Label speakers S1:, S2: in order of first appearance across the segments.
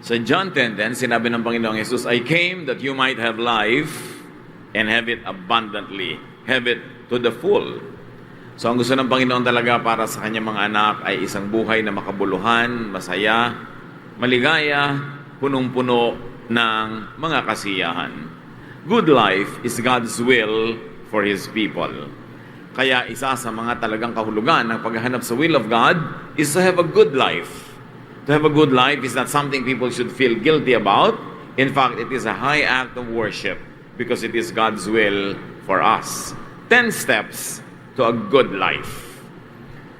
S1: Sa John 10:10, sinabi ng Panginoong Jesus, I came that you might have life and have it abundantly. Have it to the full. So ang gusto ng Panginoon talaga para sa kanyang mga anak ay isang buhay na makabuluhan, masaya, maligaya, punong-puno ng mga kasiyahan. Good life is God's will for His people. Kaya isa sa mga talagang kahulugan ng paghahanap sa will of God is to have a good life. To have a good life is not something people should feel guilty about. In fact, it is a high act of worship because it is God's will for us. 10 steps to a good life.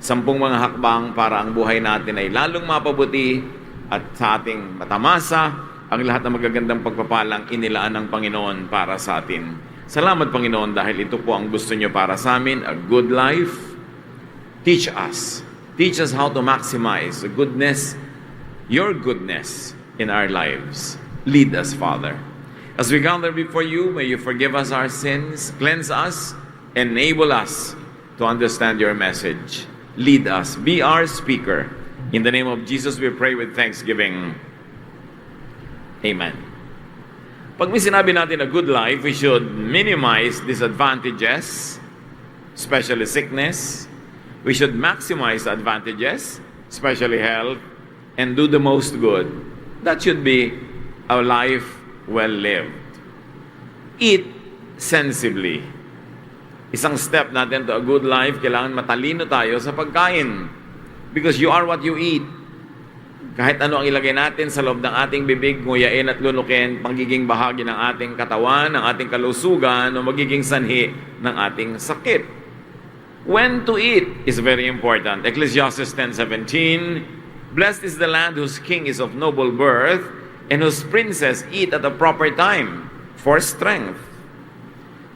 S1: 10 mga hakbang para ang buhay natin ay lalong mapabuti at sa ating matamasa ang lahat ng magagandang pagpapalang inilaan ng Panginoon para sa atin. Salamat, Panginoon, dahil ito po ang gusto nyo para sa amin, a good life. Teach us. Teach us how to maximize the goodness, your goodness in our lives. Lead us, Father. As we gather before you, may you forgive us our sins, cleanse us, enable us to understand your message. Lead us. Be our speaker. In the name of Jesus, we pray with thanksgiving. Amen. Pag may sinabi natin a good life, we should minimize disadvantages, especially sickness. We should maximize advantages, especially health, and do the most good. That should be a life well lived. Eat sensibly. Isang step natin to a good life, kailangan matalino tayo sa pagkain. Because you are what you eat. Kahit ano ang ilagay natin sa loob ng ating bibig, nguyain at lunukin, magiging bahagi ng ating katawan, ng ating kalusugan, o magiging sanhi ng ating sakit. When to eat is very important. Ecclesiastes 10:17, Blessed is the land whose king is of noble birth, and whose princes eat at a proper time for strength.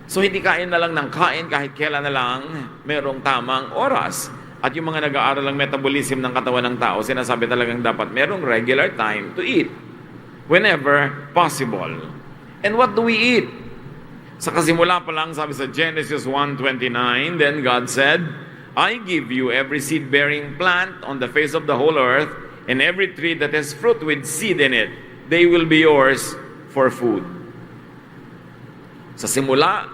S1: So hindi kain na lang ng kain kahit kailan na lang mayroong tamang oras. At yung mga nag-aaral ng metabolism ng katawan ng tao, sinasabi talagang dapat mayroong regular time to eat. Whenever possible. And what do we eat? Sa kasimula pa lang, sabi sa Genesis 1:29, then God said, I give you every seed-bearing plant on the face of the whole earth, and every tree that has fruit with seed in it. They will be yours for food. Sa simula,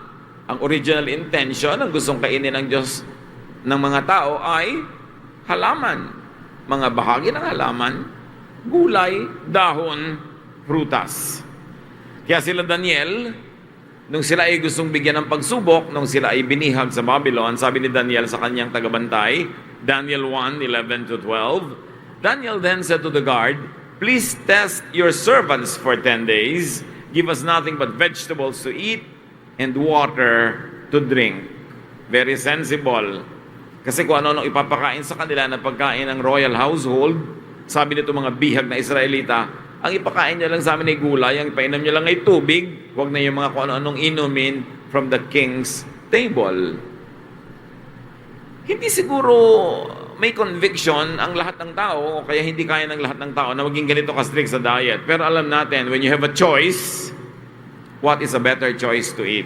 S1: ang original intention, ang gustong kainin ng Diyos ng mga tao ay halaman. Mga bahagi ng halaman, gulay, dahon, prutas. Kaya sila Daniel, nung sila ay gustong bigyan ng pagsubok, nung sila ay binihag sa Babylon, sabi ni Daniel sa kanyang tagabantay, Daniel 1:11-12, Daniel then said to the guard, Please test your servants for 10 days. Give us nothing but vegetables to eat and water to drink. Very sensible. Kasi kung ano ipapakain sa kanila na pagkain ng royal household, sabi nito mga bihag na Israelita, ang ipakain niya lang sa amin ay gulay, ang ipainom niya lang ay tubig, huwag na yung mga kung ano-anong inumin from the king's table. Hindi siguro may conviction ang lahat ng tao, kaya hindi kaya ng lahat ng tao na maging ganito ka-strict sa diet. Pero alam natin, when you have a choice, what is a better choice to eat?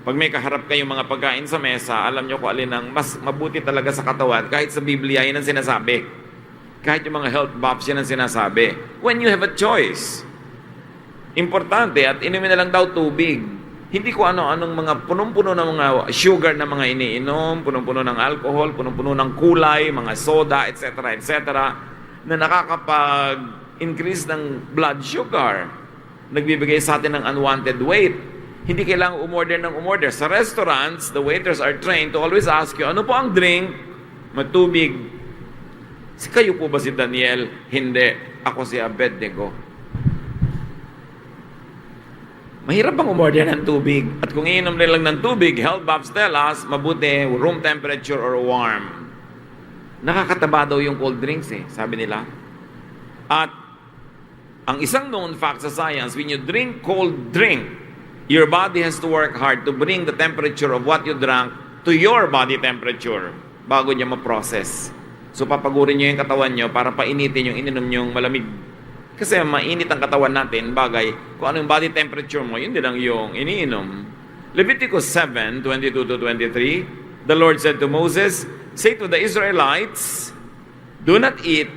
S1: Pag may kaharap kayong mga pagkain sa mesa, alam nyo kung alin ang mas mabuti talaga sa katawan, kahit sa Biblia, yun ang sinasabi. Kahit yung mga health buffs, yan ang sinasabi. When you have a choice, importante, at inumin na lang daw tubig. Hindi ko ano-anong mga punong-puno ng mga sugar na mga iniinom, punong-puno ng alcohol, punong-puno ng kulay, mga soda, etc., etc., na nakakapag-increase ng blood sugar. Nagbibigay sa atin ng unwanted weight. Hindi kailangang umorder ng umorder. Sa restaurants, the waiters are trained to always ask you, ano po ang drink? Matubig. Kayo po ba si Daniel? Hindi. Ako si Abednego. Mahirap bang umorder ng tubig? At kung iinom nila lang ng tubig, health buffs tell us, mabuti, room temperature or warm. Nakakataba daw yung cold drinks sabi nila. At ang isang known fact sa science, when you drink cold drink, your body has to work hard to bring the temperature of what you drank to your body temperature bago niya ma-process. So papagurin niyo yung katawan niyo para painitin yung ininom niyong malamig. Kasi mainit ang katawan natin, bagay, kung ano yung body temperature mo, yun din ang yung iniinom. Leviticus 7:22-23, the Lord said to Moses, Say to the Israelites, Do not eat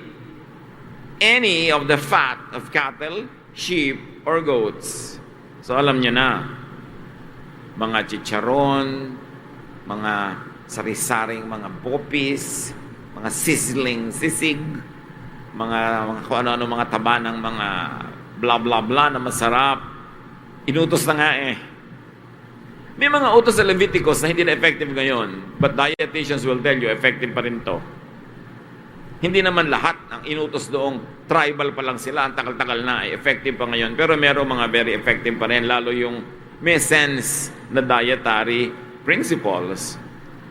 S1: any of the fat of cattle, sheep, or goats. So alam niyo na, mga chicharon, mga sari-saring mga bopis, mga sizzling sisig, mga kung ano-ano mga taba ng mga blah blah blah na masarap. Inutos na nga eh. May mga utos sa Leviticus na hindi na effective ngayon, but dietitians will tell you, effective pa rin to. Hindi naman lahat ng inutos doong tribal pa lang sila, ang tagal-tagal na, ay effective pa ngayon. Pero meron mga very effective pa rin, lalo yung may sense na dietary principles.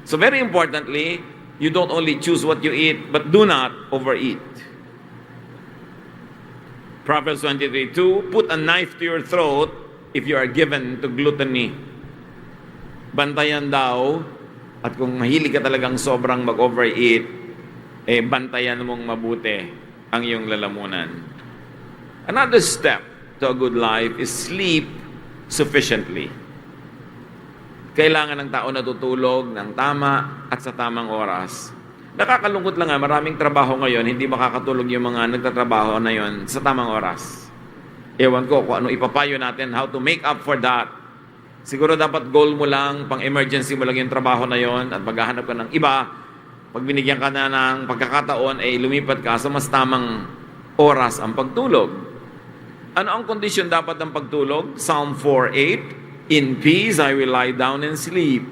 S1: So very importantly, you don't only choose what you eat, but do not overeat. Proverbs 23:2, put a knife to your throat if you are given to gluttony. Bantayan daw, at kung mahilig ka talagang sobrang mag-overeat, bantayan mong mabuti ang iyong lalamunan. Another step to a good life is sleep sufficiently. Kailangan ng tao natutulog ng tama at sa tamang oras. Nakakalungkot lang nga, maraming trabaho ngayon, hindi makakatulog yung mga nagtatrabaho na yon sa tamang oras. Ewan ko kung ano ipapayo natin, how to make up for that. Siguro dapat goal mo lang, pang emergency mo lang yung trabaho na yon at maghahanap ka ng iba. Pag binigyan ka na ng pagkakataon, lumipat ka sa mas tamang oras ang pagtulog. Ano ang kondisyon dapat ng pagtulog? Psalm 4:8, in peace I will lie down and sleep.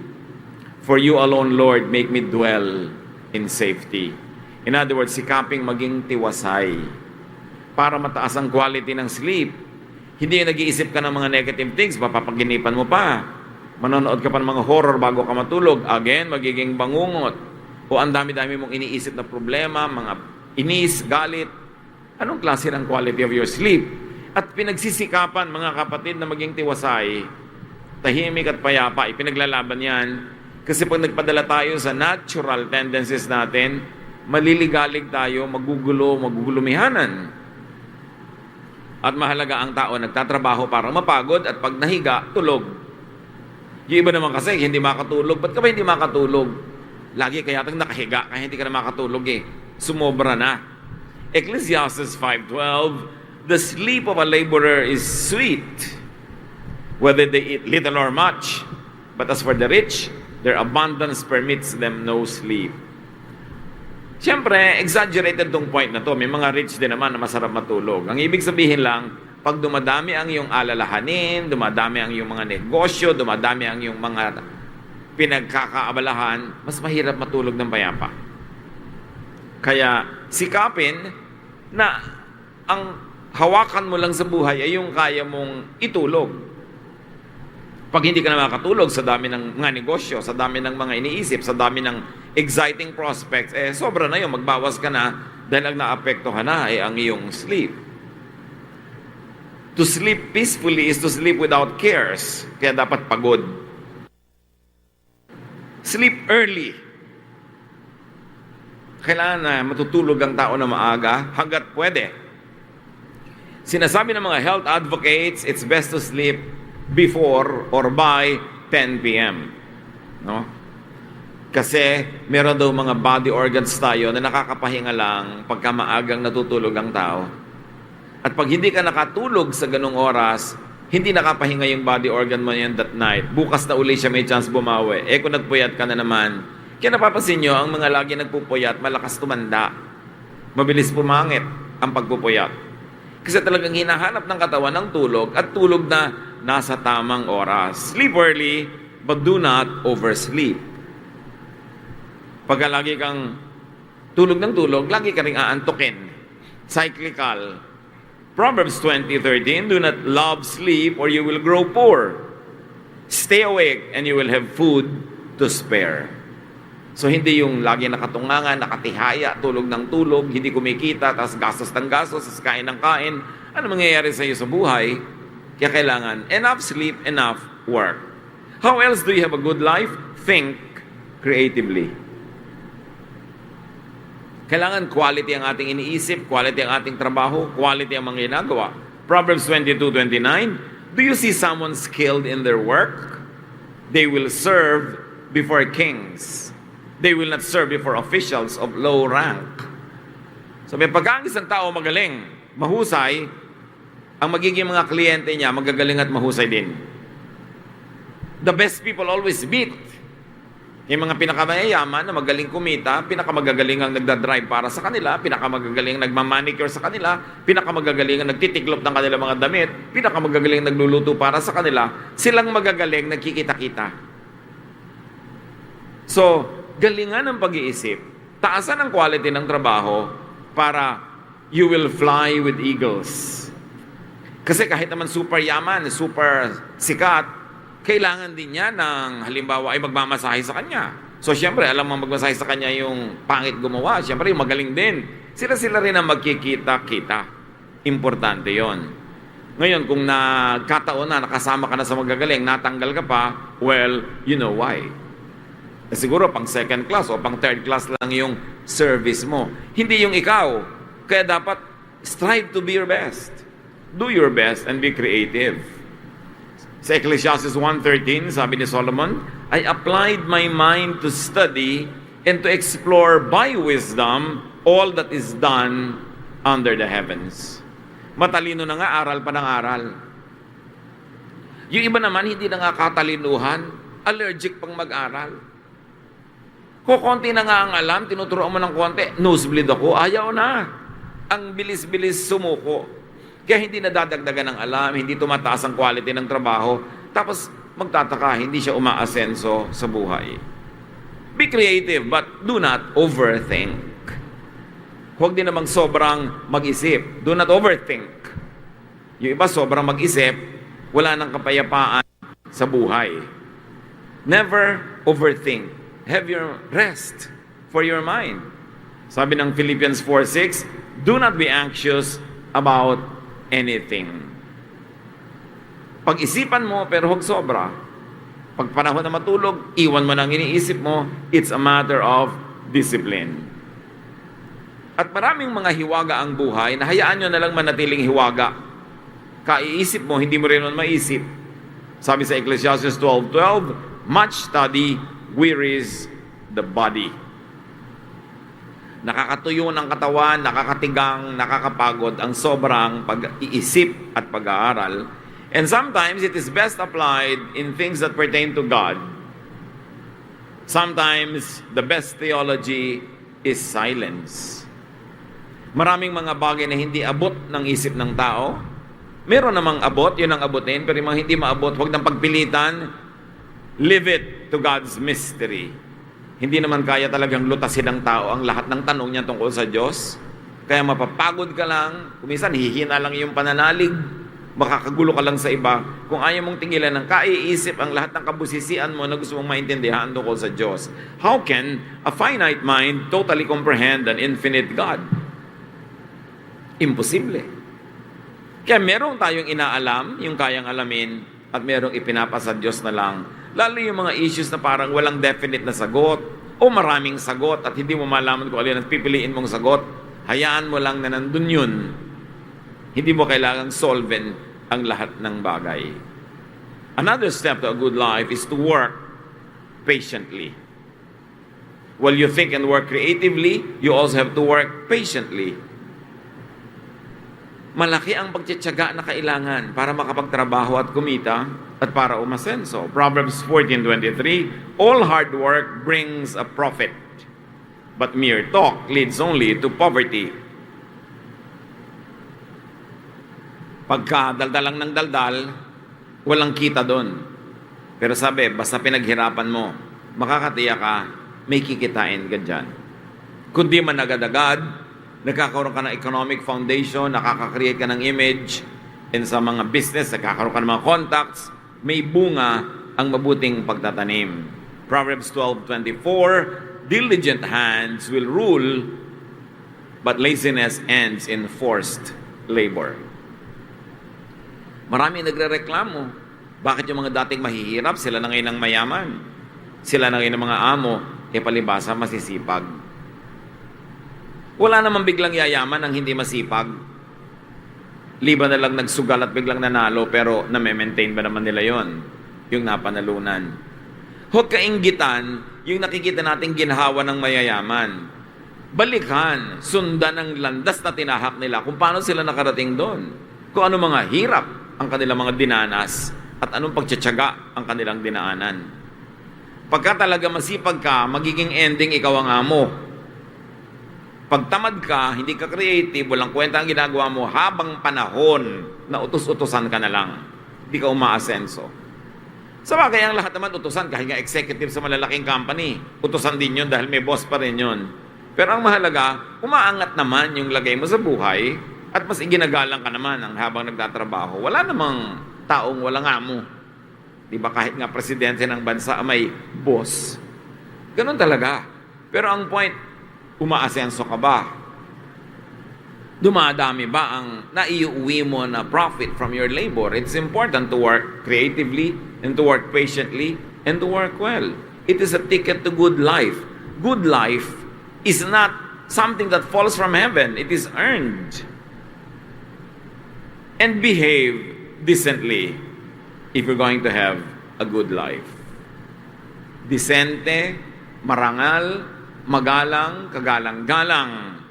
S1: For you alone, Lord, make me dwell in safety. In other words, sikaping maging tiwasay para mataas ang quality ng sleep. Hindi yung nag-iisip ka ng mga negative things, mapapaginipan mo pa. Manonood ka pa ng mga horror bago ka matulog. Again, magiging bangungot. O ang dami-dami mong iniisip na problema, mga inis, galit. Anong klase ng quality of your sleep? At pinagsisikapan, mga kapatid, na maging tiwasay, tahimik at payapa, ipinaglalaban yan. Kasi pag nagpadala tayo sa natural tendencies natin, maliligalig tayo, magugulumihanan. At mahalaga ang tao nagtatrabaho para mapagod at pag nahiga, tulog. Yung iba naman kasi, hindi makatulog. Ba't ka ba hindi makatulog? Lagi kaya tang nakahiga, kaya hindi ka na makatulog eh. Sumobra na. Ecclesiastes 5:12, the sleep of a laborer is sweet, whether they eat little or much. But as for the rich, their abundance permits them no sleep. Siyempre, exaggerated tong point na to. May mga rich din naman na masarap matulog. Ang ibig sabihin lang, pag dumadami ang iyong alalahanin, dumadami ang iyong mga negosyo, dumadami ang iyong mga pinagkakaabalahan, mas mahirap matulog ng payapa. Kaya sikapin na ang hawakan mo lang sa buhay ay yung kaya mong itulog. Pag hindi ka na makatulog sa dami ng mga negosyo, sa dami ng mga iniisip, sa dami ng exciting prospects, sobra na yun, magbawas ka na dahil ang naapektuhan na ang iyong sleep. To sleep peacefully is to sleep without cares. Kaya dapat pagod. Sleep early. Kailangan na matutulog ang tao na maaga hanggat pwede. Sinasabi ng mga health advocates, it's best to sleep before or by 10 p.m. No? Kasi meron daw mga body organs tayo na nakakapahinga lang pagka maagang natutulog ang tao. At pag hindi ka nakatulog sa ganung oras, hindi nakapahinga yung body organ mo yan that night. Bukas na uli siya may chance bumawi. Kung nagpuyat ka na naman, kaya napapansin nyo, ang mga lagi nagpupuyat, malakas tumanda. Mabilis pumangit ang pagpupuyat. Kasi talagang hinahanap ng katawan ng tulog at tulog na nasa tamang oras. Sleep early, but do not oversleep. Pagka lagi kang tulog ng tulog, lagi ka rin aantukin. Cyclical. Proverbs 20:13, do not love sleep or you will grow poor. Stay awake and you will have food to spare. So hindi yung lagi nakatungangan, nakatihaya, tulog ng tulog, hindi kumikita, tapos gastos ng gastos, tapos kain ng kain. Ano mangyayari sa iyo sa buhay? Kaya kailangan enough sleep, enough work. How else do you have a good life? Think creatively. Kailangan quality ang ating iniisip, quality ang ating trabaho, quality ang mga ginagawa. Proverbs 22:29, do you see someone skilled in their work? They will serve before kings. They will not serve before officials of low rank. Sabi, pag ang isang tao magaling, mahusay, ang magiging mga kliyente niya, magagaling at mahusay din. The best people always beat. Yung mga pinakamayayaman na magaling kumita, pinakamagagaling ang nagdadrive para sa kanila, pinakamagagaling ang nagmamanicure sa kanila, pinakamagagaling ang nagtitiklop ng kanilang mga damit, pinakamagagaling ang nagluluto para sa kanila, silang magagaling nagkikita-kita. So, galingan ng pag-iisip, taasan ang quality ng trabaho para you will fly with eagles. Kasi kahit naman super yaman, super sikat, kailangan din niya ng halimbawa ay magmamasahe sa kanya. So syempre, alam mo magmasahe sa kanya yung pangit gumawa. Syempre, yung magaling din. Sila rin ang magkikita-kita. Importante yon. Ngayon, kung nagkataon na, nakasama ka na sa magagaling, natanggal ka pa, well, you know why. Siguro pang second class o pang third class lang yung service mo. Hindi yung ikaw. Kaya dapat strive to be your best. Do your best and be creative. Sa Ecclesiastes 1:13, sabi ni Solomon, I applied my mind to study and to explore by wisdom all that is done under the heavens. Matalino na nga, aral pa ng aral. Yung iba naman, hindi na nga katalinuhan, allergic pang mag-aral. Kukunti na nga ang alam, tinuturoan mo ng konti, nosebleed ako, ayaw na. Ang bilis-bilis sumuko. Kaya hindi nadadagdagan ng alam, hindi tumataas ang quality ng trabaho, tapos magtataka, hindi siya umaasenso sa buhay. Be creative, but do not overthink. Huwag din namang sobrang mag-isip. Do not overthink. Yung iba sobrang mag-isip, wala nang kapayapaan sa buhay. Never overthink. Have your rest for your mind. Sabi ng Philippians 4:6, do not be anxious about anything. Pag-isipan mo pero huwag sobra. Pag panahon na matulog, iwan mo nang iniisip mo, it's a matter of discipline. At maraming mga hiwaga ang buhay, na hayaan nyo na lang manatiling hiwaga. Kaiisip mo, hindi mo rin naman maisip. Sabi sa Ecclesiastes 12:12, much study wearies the body. Nakakatuyo ng katawan, nakakatigang, nakakapagod ang sobrang pag-iisip at pag-aaral. And sometimes it is best applied in things that pertain to God. Sometimes the best theology is silence. Maraming mga bagay na hindi abot ng isip ng tao. Meron namang abot, yun ang abutin, pero yung mga hindi maabot, huwag nang pagpilitan. Live it to God's mystery. Hindi naman kaya talagang lutasin ng tao ang lahat ng tanong niya tungkol sa Diyos. Kaya mapapagod ka lang, kuminsan hihina lang yung pananalig, makakagulo ka lang sa iba. Kung ayaw mong tingilan ng kaiisip ang lahat ng kabusisian mo na gusto mong maintindihan tungkol sa Diyos. How can a finite mind totally comprehend an infinite God? Imposible. Kaya meron tayong inaalam, yung kayang alamin, at merong ipinapasa Diyos na lang. Lalo yung mga issues na parang walang definite na sagot o maraming sagot at hindi mo malaman kung alin ang pipiliin mong sagot. Hayaan mo lang na nandun yun. Hindi mo kailangang solven ang lahat ng bagay. Another step to a good life is to work patiently. While you think and work creatively, you also have to work patiently. Malaki ang pagtitiyaga na kailangan para makapagtrabaho at kumita at para umasenso. Proverbs 14:23, all hard work brings a profit, but mere talk leads only to poverty. Pagka daldal lang ng daldal, walang kita doon. Pero sabi, basta pinaghirapan mo, makakatiya ka, may kikitain ka dyan. Kundi man agad-agad, nagkakaroon ka ng economic foundation, nakaka-create ka ng image, and sa mga business, nagkakaroon ka ng mga contacts, may bunga ang mabuting pagtatanim. Proverbs 12:24, diligent hands will rule, but laziness ends in forced labor. Marami nagrereklamo. Bakit yung mga dating mahihirap, sila na ngayon ang mayaman? Sila na ngayon ang mga amo, palibasa masisipag. Wala namang biglang yayaman ang hindi masipag. Liba na lang nagsugal at biglang nanalo, pero na-maintain ba naman nila yon? Yung napanalunan. Huwag kainggitan yung nakikita nating ginhawa ng mayayaman. balikan, sundan ang landas na tinahak nila kung paano sila nakarating doon. Kung ano mga hirap ang kanilang mga dinanas at anong pagtsatsaga ang kanilang dinaanan. Pagka talaga masipag ka, magiging ending ikaw ang amo. Pag tamad ka, hindi ka creative, walang kwenta ang ginagawa mo, habang panahon na utos-utosan ka na lang. Hindi ka umaasenso. Sa bagay, ang lahat naman utosan, kahit nga executive sa malalaking company, utosan din yun dahil may boss pa rin yun. Pero ang mahalaga, umaangat naman yung lagay mo sa buhay at mas iginagalang ka naman ang habang nagtatrabaho. Wala namang taong walang amo. Di ba kahit nga presidente ng bansa may boss? Ganun talaga. Pero ang point, umaasenso ka ba? Dumadami ba ang naiuwi mo na profit from your labor? It's important to work creatively and to work patiently and to work well. It is a ticket to good life. Good life is not something that falls from heaven. It is earned. And behave decently if you're going to have a good life. Decente, marangal, magalang, kagalang-galang.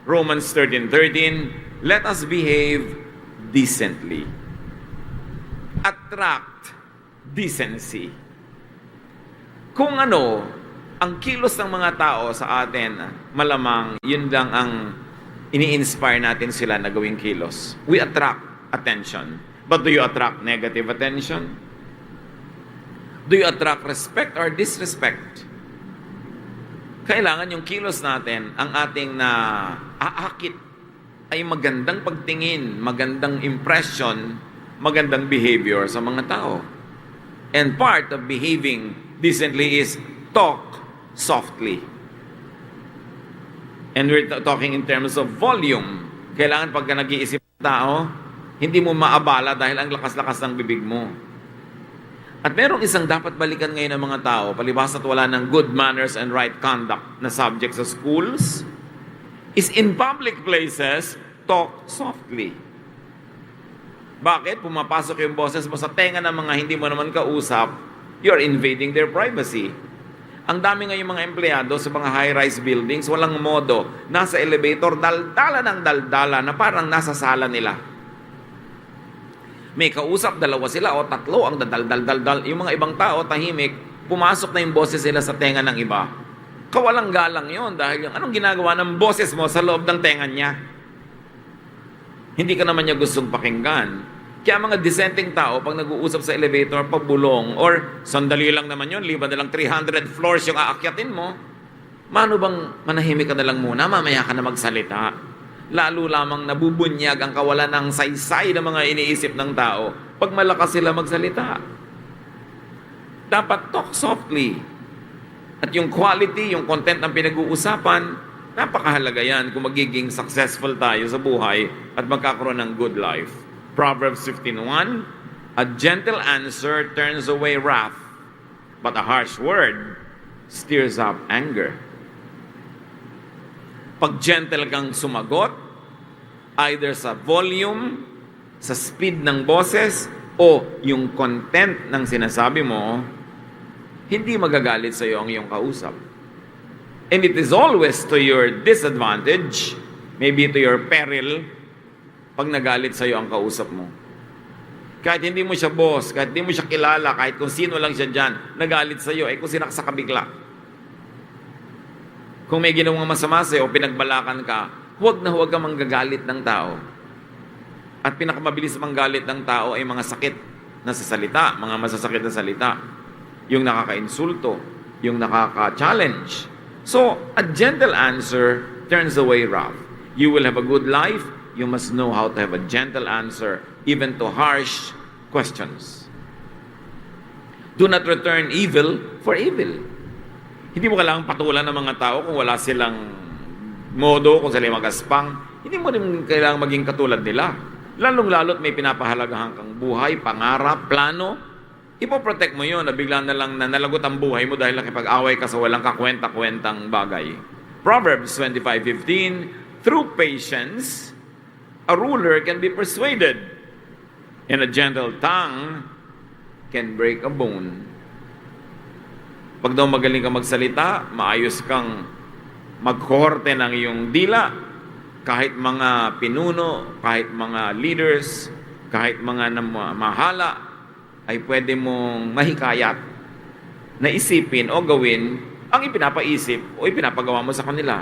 S1: Romans 13:13, let us behave decently. Attract decency. Kung ano, ang kilos ng mga tao sa atin, malamang yun lang ang ini-inspire natin sila na gawing kilos. We attract attention. But do you attract negative attention? Do you attract respect or disrespect? Kailangan yung kilos natin, ang ating na aakit ay magandang pagtingin, magandang impression, magandang behavior sa mga tao. And part of behaving decently is talk softly. And we're talking in terms of volume. Kailangan pagka nag-iisip ng tao, hindi mo maabala dahil ang lakas-lakas ng bibig mo. At merong isang dapat balikan ngayon ng mga tao, palibhas at wala ng good manners and right conduct na subject sa schools, is in public places, talk softly. Bakit? Pumapasok yung boses mo sa tenga ng mga hindi mo naman kausap, you're invading their privacy. Ang dami ngayon mga empleyado sa mga high-rise buildings, walang modo, nasa elevator, daldala ng daldala na parang nasa sala nila. May kausap, dalawa sila o tatlo ang daldal. Yung mga ibang tao, tahimik, pumasok na yung boses sila sa tenga ng iba. Kawalang galang yon dahil yung anong ginagawa ng boses mo sa loob ng tenga niya. Hindi ka naman niya gustong pakinggan. Kaya mga dissenting tao, pag nag-uusap sa elevator, pabulong, or sandali lang naman yun, liban na lang 300 floors yung aakyatin mo, mano bang manahimik ka na lang muna, mamaya ka na magsalita. Lalo lamang nabubunyag ang kawalan ng saysay ng mga iniisip ng tao pag malakas sila magsalita. Dapat talk softly. At yung quality, yung content ng pinag-uusapan, napakahalaga yan kung magiging successful tayo sa buhay at magkakaroon ng good life. Proverbs 15:1, a gentle answer turns away wrath, but a harsh word stirs up anger. Pag gentle kang sumagot, either sa volume, sa speed ng boses, o yung content ng sinasabi mo, hindi magagalit sa iyo ang iyong kausap. And it is always to your disadvantage, maybe to your peril, pag nagalit sa iyo ang kausap mo. Kahit hindi mo siya boss, kahit hindi mo siya kilala, kahit kung sino lang siya dyan, nagalit sa iyo, kung sinaksa ka bigla. Kung may ginawang masama sa'yo o pinagbalakan ka, huwag na huwag kang manggagalit ng tao. At pinakamabilis manggalit ng tao ay mga sakit na sa salita, mga masasakit na salita. Yung nakaka-insulto, yung nakaka-challenge. So, a gentle answer turns away wrath. You will have a good life, you must know how to have a gentle answer, even to harsh questions. Do not return evil for evil. Hindi mo kailangang patulan ng mga tao kung wala silang modo, kung sila magaspang. Hindi mo rin kailangang maging katulad nila. Lalong-lalot may pinapahalagahan kang buhay, pangarap, plano. Ipoprotect mo yun na bigla na lang na nalagot ang buhay mo dahil nakipag-away ka sa walang kakwenta-kwentang bagay. Proverbs 25:15, through patience, a ruler can be persuaded, and a gentle tongue can break a bone. Pag daw magaling kang magsalita, maayos kang magkohorte ng iyong dila, kahit mga pinuno, kahit mga leaders, kahit mga mahala, ay pwede mong mahikayat na isipin o gawin ang ipinapaisip o ipinapagawa mo sa kanila.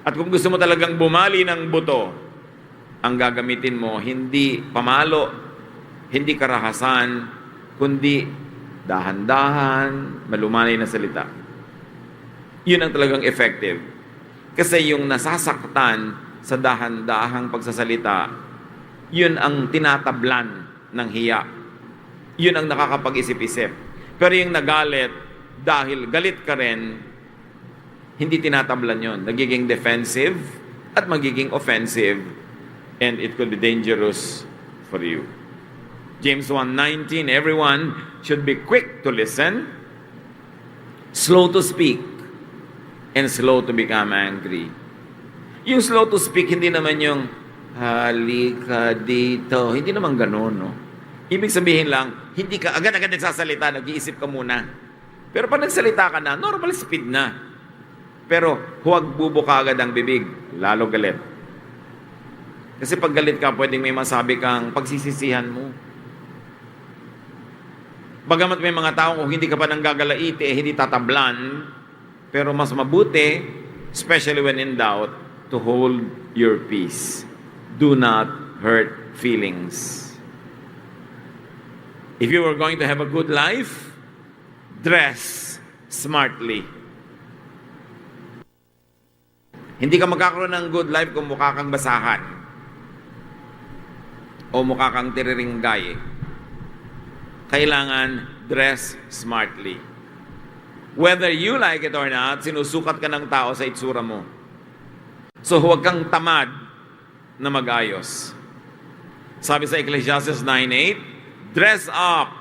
S1: At kung gusto mo talagang bumali ng buto, ang gagamitin mo, hindi pamalo, hindi karahasan, kundi dahan-dahan, malumanay na salita. Yun ang talagang effective. Kasi yung nasasaktan sa dahan-dahang pagsasalita, yun ang tinatablan ng hiya. Yun ang nakakapag-isip-isip. Pero yung nagalit, dahil galit ka rin, hindi tinatablan yun. Nagiging defensive at magiging offensive, and it could be dangerous for you. James 1:19, everyone should be quick to listen, slow to speak, and slow to become angry. Yung slow to speak, hindi naman yung halika dito. Hindi naman ganun, no? Ibig sabihin lang, hindi ka agad-agad nagsasalita, nag-iisip ka muna. Pero pag nagsalita ka na, normal speed na. Pero huwag bubuka agad ang bibig, lalo galit. Kasi pag galit ka, pwedeng may masabi kang pagsisisihan mo. Bagamat may mga tao kung hindi ka pa nanggagalaiti, hindi tatablan, pero mas mabuti, especially when in doubt, to hold your peace. Do not hurt feelings. If you are going to have a good life, dress smartly. Hindi ka magkakaroon ng good life kung mukha kang basahan o mukha kang tiriringgay. Kailangan dress smartly. Whether you like it or not, sinusukat ka ng tao sa itsura mo. So huwag kang tamad na mag-ayos. Sabi sa Ecclesiastes 9:8, dress up,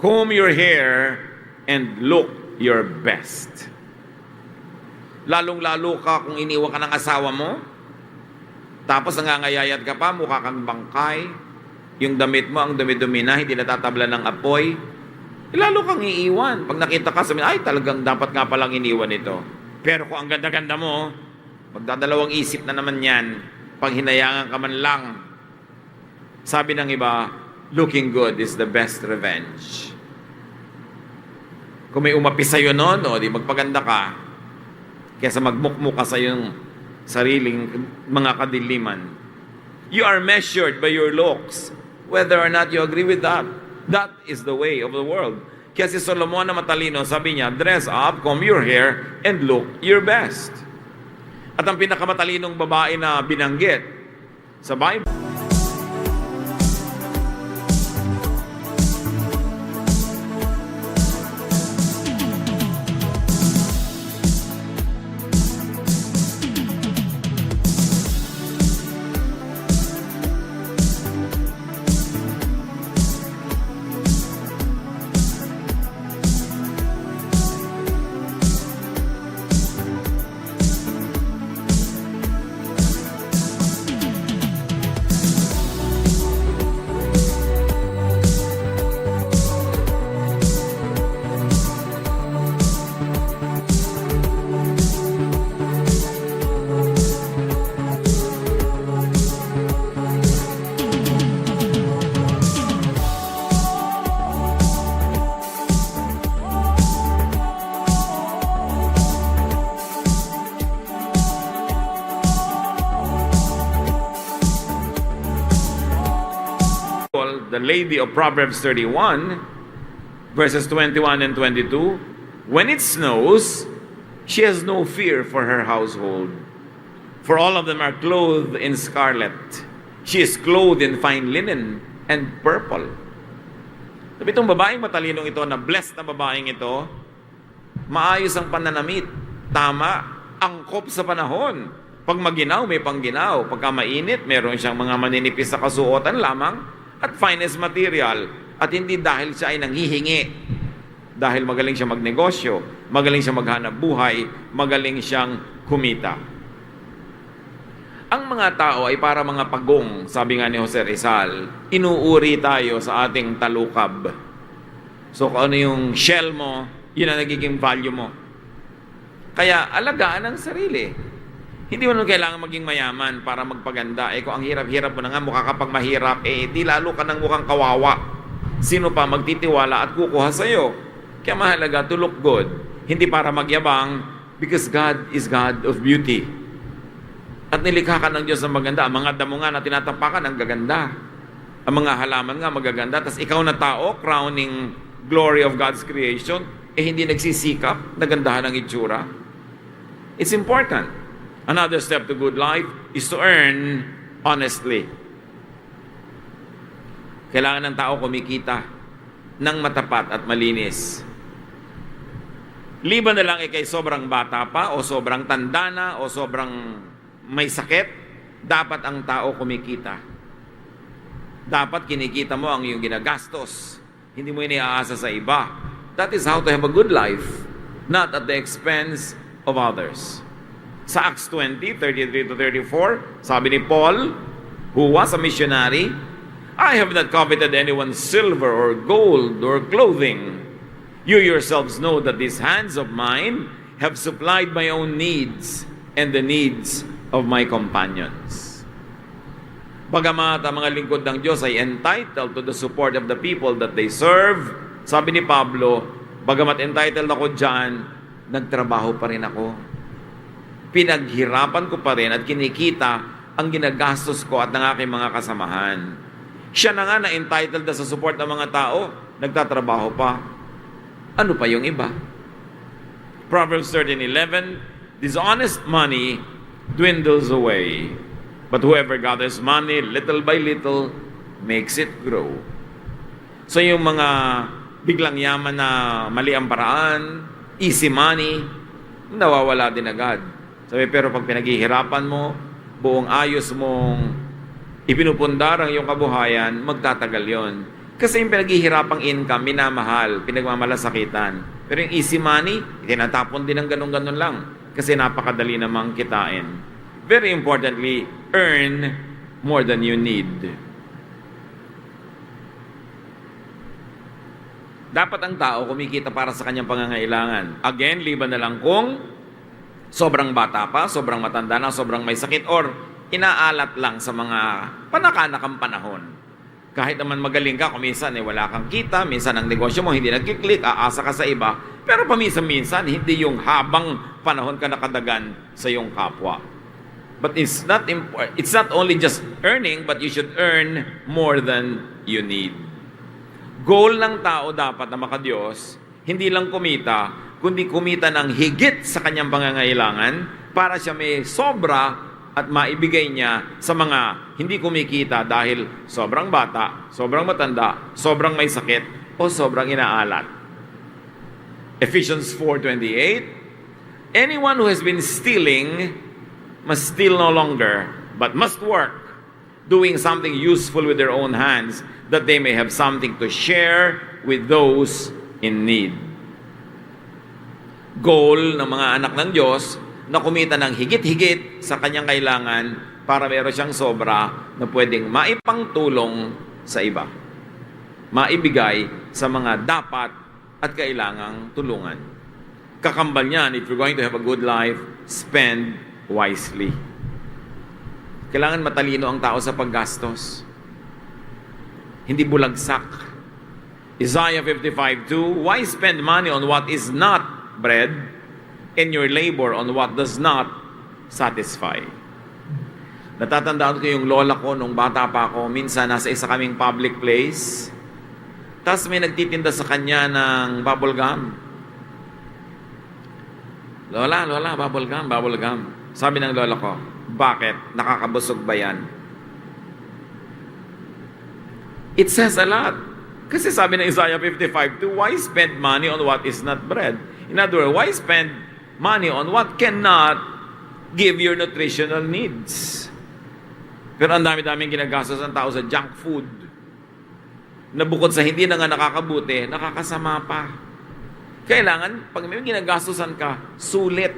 S1: comb your hair, and look your best. Lalong-lalo ka kung iniwan ka ng asawa mo, tapos nangangayayat ka pa, mukha kang bangkay, yung damit mo, ang dumi-dumi na, hindi natatabla ng apoy, lalo kang iiwan. Pag nakita ka, sabihin, ay, talagang dapat nga palang iniwan ito. Pero kung ang ganda-ganda mo, magdadalawang isip na naman yan, pag hinayangan ka man lang. Sabi ng iba, looking good is the best revenge. Kung may umapi sa'yo noon, di magpaganda ka, kaysa magmukmuk ka sa iyong sariling mga kadiliman. You are measured by your looks, whether or not you agree with that. That is the way of the world. Kaya si Solomon na matalino, sabi niya, dress up, comb your hair, and look your best. At ang pinakamatalinong babae na binanggit sa Bible, the lady of Proverbs 31, verses 21 and 22, when it snows, she has no fear for her household, for all of them are clothed in scarlet. She is clothed in fine linen and purple. Sabi itong babaeng matalinong ito, na blessed na babaeng ito, maayos ang pananamit, tama, angkop sa panahon. Pag maginaw, may pangginaw. Pagka mainit, meron siyang mga maninipis sa kasuotan lamang, at finest material, at hindi dahil siya ay nanghihingi, dahil magaling siya magnegosyo, magaling siya maghanap buhay, magaling siyang kumita. Ang mga tao ay para mga pagong, sabi nga ni Jose Rizal, inuuri tayo sa ating talukab. So kung ano yung shell mo, yun ang nagiging value mo. Kaya alagaan ang sarili. Hindi mo naman kailangan maging mayaman para magpaganda. Kung ang hirap-hirap mo na nga, mukha ka pag mahirap, di lalo ka ng mukhang kawawa. Sino pa magtitiwala at kukuha sa'yo? Kaya mahalaga to look good. Hindi para magyabang, because God is God of beauty. At nilikha ka ng Diyos na maganda. Ang mga damo nga na tinatapakan, ang gaganda. Ang mga halaman nga magaganda. Tapos ikaw na tao, crowning glory of God's creation, hindi nagsisikap, nagandahan ang itsura. It's important. Another step to good life is to earn honestly. Kailangan ng tao kumikita ng matapat at malinis. Liban na lang kay sobrang bata pa, o sobrang tanda na, o sobrang may sakit, dapat ang tao kumikita. Dapat kinikita mo ang iyong ginagastos. Hindi mo iniaasa sa iba. That is how to have a good life, not at the expense of others. Sa Acts 20, 33 to 34, sabi ni Paul, who was a missionary, I have not coveted anyone's silver or gold or clothing. You yourselves know that these hands of mine have supplied my own needs and the needs of my companions. Bagamat ang mga lingkod ng Diyos ay entitled to the support of the people that they serve, sabi ni Pablo, bagamat entitled ako dyan, nagtrabaho pa rin ako. Pinaghirapan ko pa rin at kinikita ang ginagastos ko at ng aking mga kasamahan. Siya na nga na entitled na sa support ng mga tao, nagtatrabaho pa. Ano pa yung iba? Proverbs 13:11, dishonest money dwindles away, but whoever gathers money little by little makes it grow. So yung mga biglang yaman na mali ang paraan, easy money, nawawala din agad. Sabi, pero pag pinaghihirapan mo, buong ayos mong ipinupundar ang iyong kabuhayan, magtatagal yon. Kasi yung pinaghihirapang income, minamahal, pinagmamalasakitan. Pero yung easy money, tinatapon din ng ganun-ganun lang. Kasi napakadali namang kitain. Very importantly, earn more than you need. Dapat ang tao kumikita para sa kanyang pangangailangan. Again, liban na lang kung sobrang bata pa, sobrang matanda na, sobrang may sakit, or inaalat lang sa mga panakanakang panahon. Kahit naman magaling ka, kung minsan wala kang kita, minsan ang negosyo mo hindi nagkiklik, aasa ka sa iba, pero paminsan-minsan, hindi yung habang panahon ka nakadagan sa iyong kapwa. But it's not only just earning, but you should earn more than you need. Goal ng tao dapat na makadiyos, hindi lang kumita, kundi kumita ng higit sa kanyang pangangailangan para siya may sobra at maibigay niya sa mga hindi kumikita dahil sobrang bata, sobrang matanda, sobrang may sakit, o sobrang inaalat. Ephesians 4:28, anyone who has been stealing must steal no longer, but must work, doing something useful with their own hands, that they may have something to share with those in need. Goal ng mga anak ng Diyos na kumita ng higit-higit sa kanyang kailangan para meron siyang sobra na pwedeng maipangtulong sa iba. Maibigay sa mga dapat at kailangang tulungan. Kakambal niyan, if you're going to have a good life, spend wisely. Kailangan matalino ang tao sa paggastos. Hindi bulagsak. Isaiah 55:2, why spend money on what is not bread, and your labor on what does not satisfy? Natatandaan ko yung lola ko nung bata pa ako, minsan nasa isa kaming public place, tapos may nagtitinda sa kanya ng bubble gum. Lola, bubble gum. Sabi ng lola ko, bakit? Nakakabusog ba yan? It says a lot. Kasi sabi ng Isaiah 55:2, why spend money on what is not bread? In other words, why spend money on what cannot give your nutritional needs? Pero ang dami-daming ginagastos ng tao sa junk food na bukod sa hindi na nga nakakabuti, nakakasama pa. Kailangan, pag may ginagastosan ka, sulit.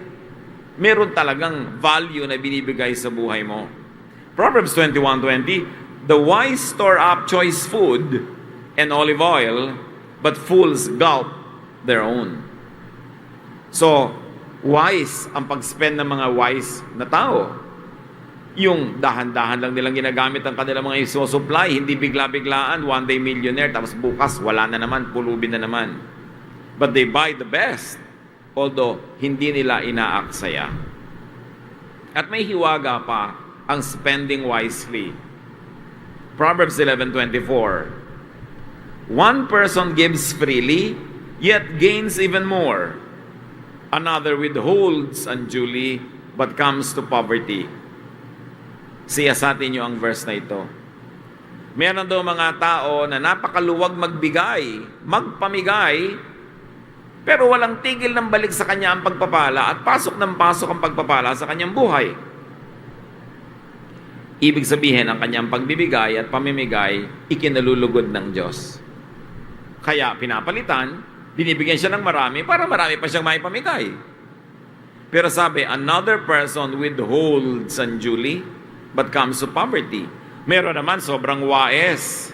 S1: Meron talagang value na binibigay sa buhay mo. Proverbs 21:20, the wise store up choice food and olive oil, but fools gulp their own. So, wise ang pag-spend ng mga wise na tao. Yung dahan-dahan lang nilang ginagamit ang kanilang mga isusupply, hindi bigla-biglaan, one day millionaire, tapos bukas wala na naman, pulubin na naman. But they buy the best, although hindi nila inaaksaya. At may hiwaga pa ang spending wisely. Proverbs 11:24. One person gives freely, yet gains even more. Another withholds unduly, but comes to poverty. Siyasatin niyo ang verse na ito. Meron daw mga tao na napakaluwag magbigay, magpamigay, pero walang tigil ng balik sa kanya ang pagpapala at pasok ng pasok ang pagpapala sa kanyang buhay. Ibig sabihin, ang kanyang pagbibigay at pamimigay, ikinalulugod ng Diyos. Kaya pinapalitan, binibigyan siya ng marami para marami pa siyang maipamigay. Pero sabi, another person withholds unduly, but comes to poverty. Meron naman sobrang wais.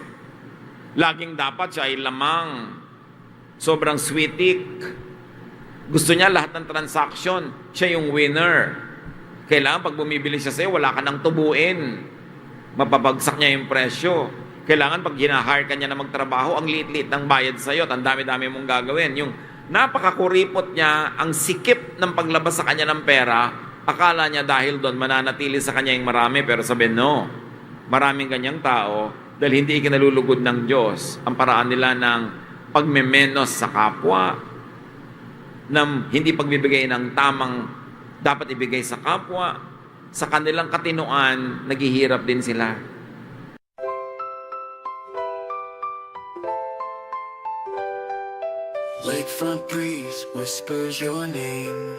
S1: Laging dapat siya ay lamang. Sobrang sweetik. Gusto niya lahat ng transaction, siya yung winner. Kailangan pag bumibili siya sa'yo, wala ka nang tubuin. Mapabagsak niya yung presyo. Kailangan pag hinahire ka niya na magtrabaho, ang liit-liit ng bayad sa'yo at ang dami-dami mong gagawin. Yung napakakuripot niya, ang sikip ng paglabas sa kanya ng pera, akala niya dahil doon mananatili sa kanya yung marami, pero sabi, no. Maraming ganyang tao dahil hindi ikinalulugod ng Diyos ang paraan nila ng pagmemenos sa kapwa, ng hindi pagbibigay ng tamang dapat ibigay sa kapwa, sa kanilang katinoan, naghihirap din sila.
S2: Lakefront breeze whispers your name.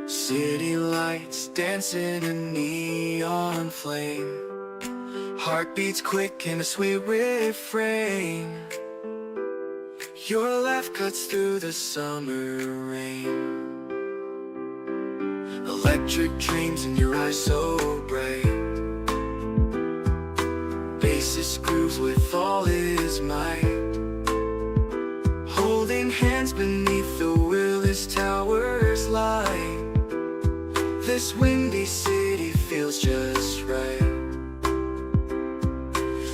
S2: City lights dancing in neon flame. Heartbeats quick in a sweet refrain. Your laugh cuts through the summer rain. Electric dreams in your eyes so bright. Bassist grooves with all his might. Holding hands beneath the Willis Towers light. This windy city feels just right.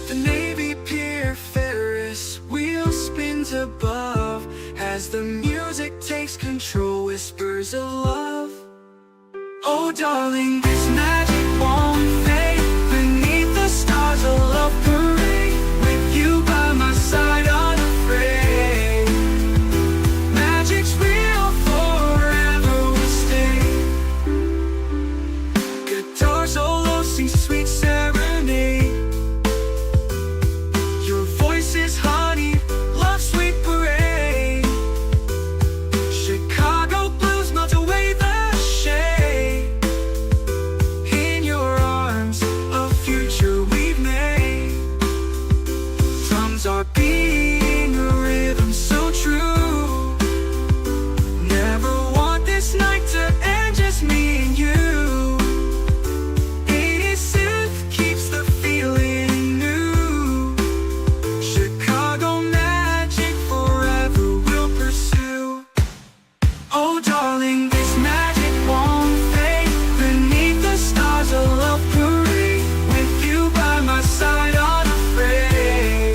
S2: The Navy Pier Ferris wheel spins above as the music takes control, whispers of love. Oh darling, this magic won't fade. Beneath the stars a love parade. With you by my side unafraid. Magic's real, forever will stay. Guitar solo sings sweet serenade. Your voice is honey, love sweet parade. Chicago blues melt away the shade. In your arms, a future we've made. Drums are beating a rhythm so true. Never want this night to end, just me and you. 80s synth keeps the feeling new. Chicago magic forever will pursue. Oh darling, this magic won't fade. Beneath the stars a love parade. With you by my side unafraid.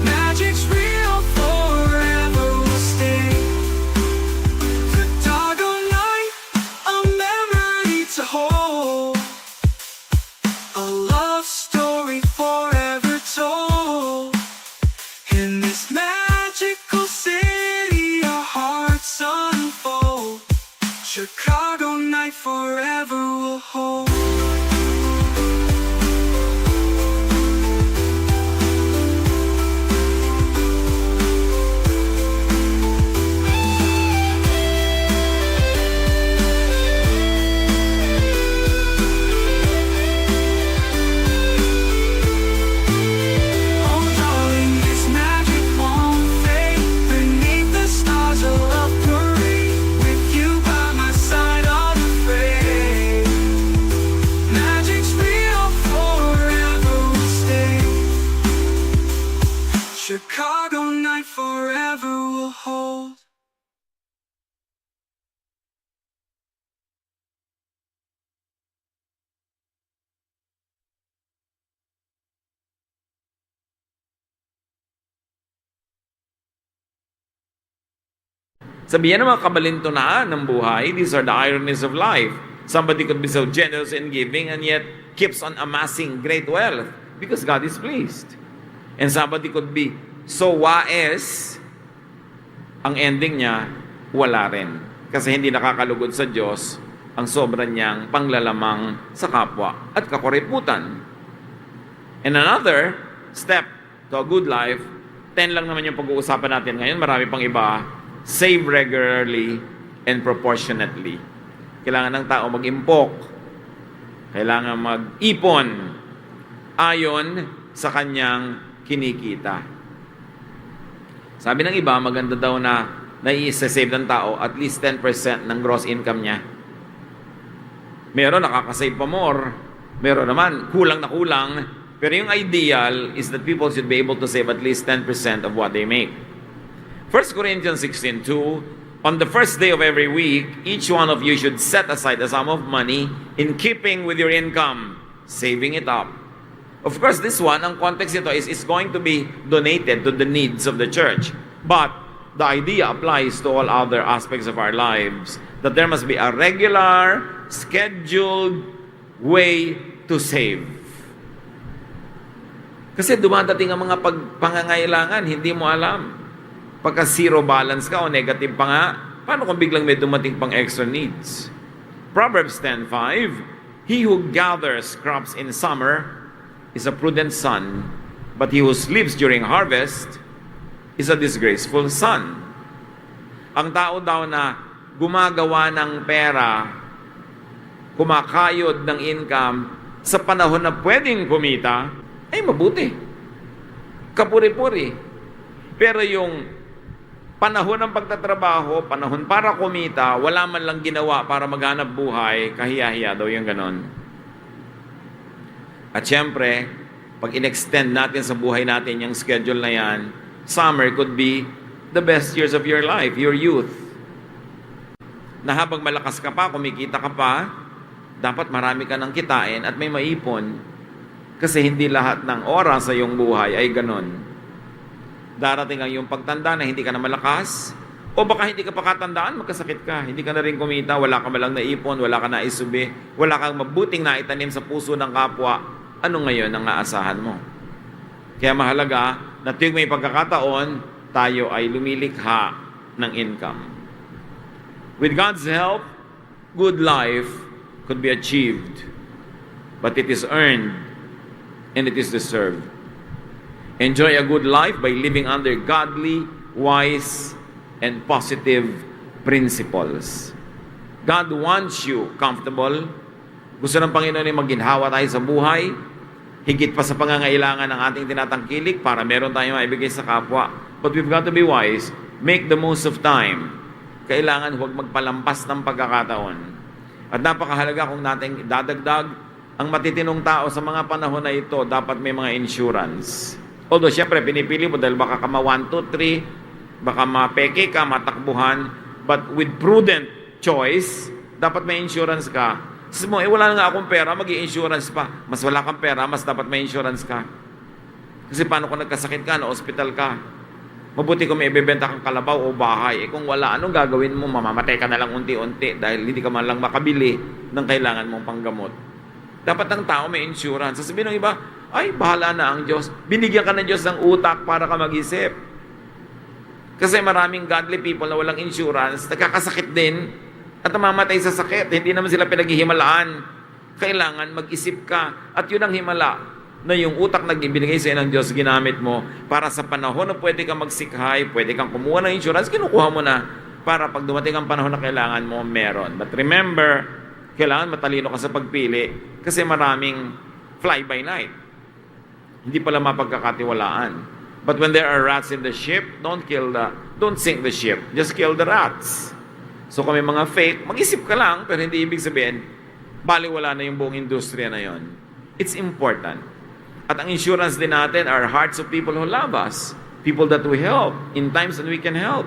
S2: Magic's real, forever will stay. The doggone night, a memory to hold. A love story forever told. In this magical city, our hearts unfold. Chicago night forever will hold. Oh darling, this magic won't fade. Beneath the stars a love parade. With you by my side unafraid.
S1: Sabihin ng mga kabalintunaan ng buhay, these are the ironies of life. Somebody could be so generous in giving and yet keeps on amassing great wealth because God is pleased. And somebody could be so wise, ang ending niya, wala rin. Kasi hindi nakakalugod sa Diyos ang sobra niyang panglalamang sa kapwa at kakuriputan. And another step to a good life, 10 lang naman yung pag-uusapan natin ngayon, marami pang iba. Save regularly and proportionately. Kailangan ng tao mag-impok. Kailangan mag-ipon ayon sa kanyang kinikita. Sabi ng iba, maganda daw na nai-save ng tao at least 10% ng gross income niya. Meron nakakasave pa more. Meron naman kulang na kulang. Pero yung ideal is that people should be able to save at least 10% of what they make. 1 Corinthians 16:2, on the first day of every week, each one of you should set aside a sum of money in keeping with your income, saving it up. Of course, this one, ang context nito is going to be donated to the needs of the church. But the idea applies to all other aspects of our lives, that there must be a regular, scheduled way to save. Kasi dumadating ang mga pangangailangan, hindi mo alam. Pagka zero balance ka o negative pa nga, paano kung biglang may dumating pang extra needs? Proverbs 10:5, he who gathers crops in summer is a prudent son, but he who sleeps during harvest is a disgraceful son. Ang tao daw na gumagawa ng pera, kumakayod ng income sa panahon na pwedeng kumita, ay mabuti. Kapuri-puri. Pero yung panahon ng pagtatrabaho, panahon para kumita, wala man lang ginawa para maghanap buhay, kahiya-hiya daw yung ganon. At syempre, pag in-extend natin sa buhay natin yung schedule na yan, summer could be the best years of your life, your youth. Na habang malakas ka pa, kumikita ka pa, dapat marami ka ng kitain at may maipon. Kasi hindi lahat ng oras sa iyong buhay ay ganon. Darating ang iyong pagtanda na hindi ka na malakas, o baka hindi ka pa katandaan, magkasakit ka, hindi ka na rin kumita, wala ka malang naipon, wala ka na isubi, wala kang mabuting naitanim sa puso ng kapwa, ano ngayon ang aasahan mo? Kaya mahalaga na tuwing may pagkakataon, tayo ay lumilikha ng income. With God's help, good life could be achieved, but it is earned and it is deserved. Enjoy a good life by living under godly, wise, and positive principles. God wants you comfortable. Gusto ng Panginoon ay maginhawa tayo sa buhay, higit pa sa pangangailangan ng ating tinatangkilik para meron tayong maibigay sa kapwa. But we've got to be wise. Make the most of time. Kailangan huwag magpalampas ng pagkakataon. At napakahalaga kung natin dadagdag, ang matitinong tao sa mga panahon na ito, dapat may mga insurance. Although, syempre, pinipili mo dahil baka ka ma-1, 2, 3, baka mapeke ka, matakbuhan, but with prudent choice, dapat may insurance ka. Sabi mo, wala na nga akong pera, mag-i-insurance pa. Mas wala kang pera, mas dapat may insurance ka. Kasi paano kung nagkasakit ka, na hospital ka? Mabuti kung may ibebenta kang kalabaw o bahay. Kung wala, anong gagawin mo? Mamamatay ka na lang unti-unti dahil hindi ka man lang makabili ng kailangan mong panggamot. Dapat ng tao may insurance. Sasabihin ng iba, ay, bahala na ang Diyos. Binigyan ka ng Diyos ng utak para ka mag-isip. Kasi maraming godly people na walang insurance, nagkakasakit din at namamatay sa sakit. Hindi naman sila pinaghihimalaan. Kailangan mag-isip ka. At yun ang himala na yung utak na binigay sa ng Diyos, ginamit mo para sa panahon na pwede kang magsikhay, pwede kang kumuha ng insurance, kinukuha mo na para pag dumating ang panahon na kailangan mo, meron. But remember, kailangan matalino ka sa pagpili kasi maraming fly by night. Hindi pala mapagkakatiwalaan. But when there are rats in the ship, don't sink the ship. Just kill the rats. So kung may mga fake, mag-isip ka lang, pero hindi ibig sabihin, baliwala na yung buong industriya na yon. It's important. At ang insurance din natin are hearts of people who love us. People that we help in times that we can help.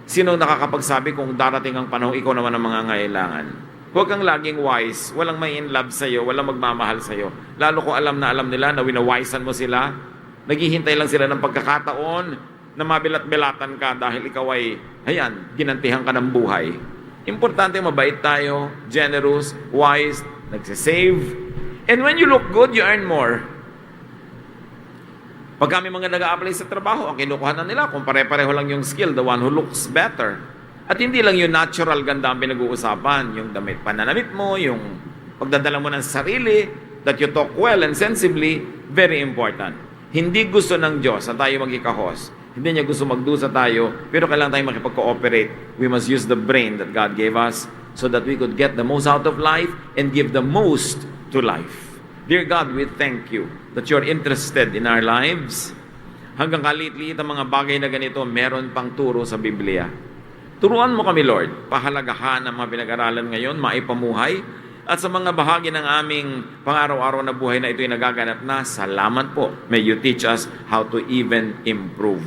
S1: Sino nakakapagsabi kung darating ang panahon, ikaw naman ang mga ngailangan? Huwag kang laging wise. Walang may in love sa'yo. Walang magmamahal sa'yo. Lalo kung alam na alam nila na winawisan mo sila. Naghihintay lang sila ng pagkakataon na mabilat-bilatan ka dahil ikaw ay, ginantihan ka ng buhay. Importante, mabait tayo, generous, wise, nagsisave. And when you look good, you earn more. Pag kami mga nag-a-apply sa trabaho, ang kinukuha na nila, kung pare-pareho lang yung skill, the one who looks better. At hindi lang yung natural ganda ang pinag-uusapan, yung damit pananamit mo, yung pagdadala mo ng sarili, that you talk well and sensibly, very important. Hindi gusto ng Diyos na tayo magikahos. Hindi niya gusto magdusa tayo, pero kailangan tayo makipag-cooperate. We must use the brain that God gave us so that we could get the most out of life and give the most to life. Dear God, we thank you that you're interested in our lives. Hanggang kaliit-liit ang mga bagay na ganito, meron pang turo sa Biblia. Turuan mo kami, Lord, pahalagahan ang mga pinag-aralan ngayon, maipamuhay, at sa mga bahagi ng aming pang-araw-araw na buhay na ito'y nagaganap na, salamat po. May you teach us how to even improve.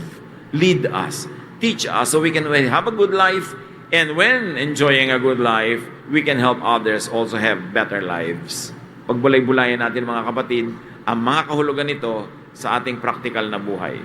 S1: Lead us. Teach us so we can have a good life, and when enjoying a good life, we can help others also have better lives. Pagbulay-bulayan natin mga kapatid, ang mga kahulugan nito sa ating practical na buhay.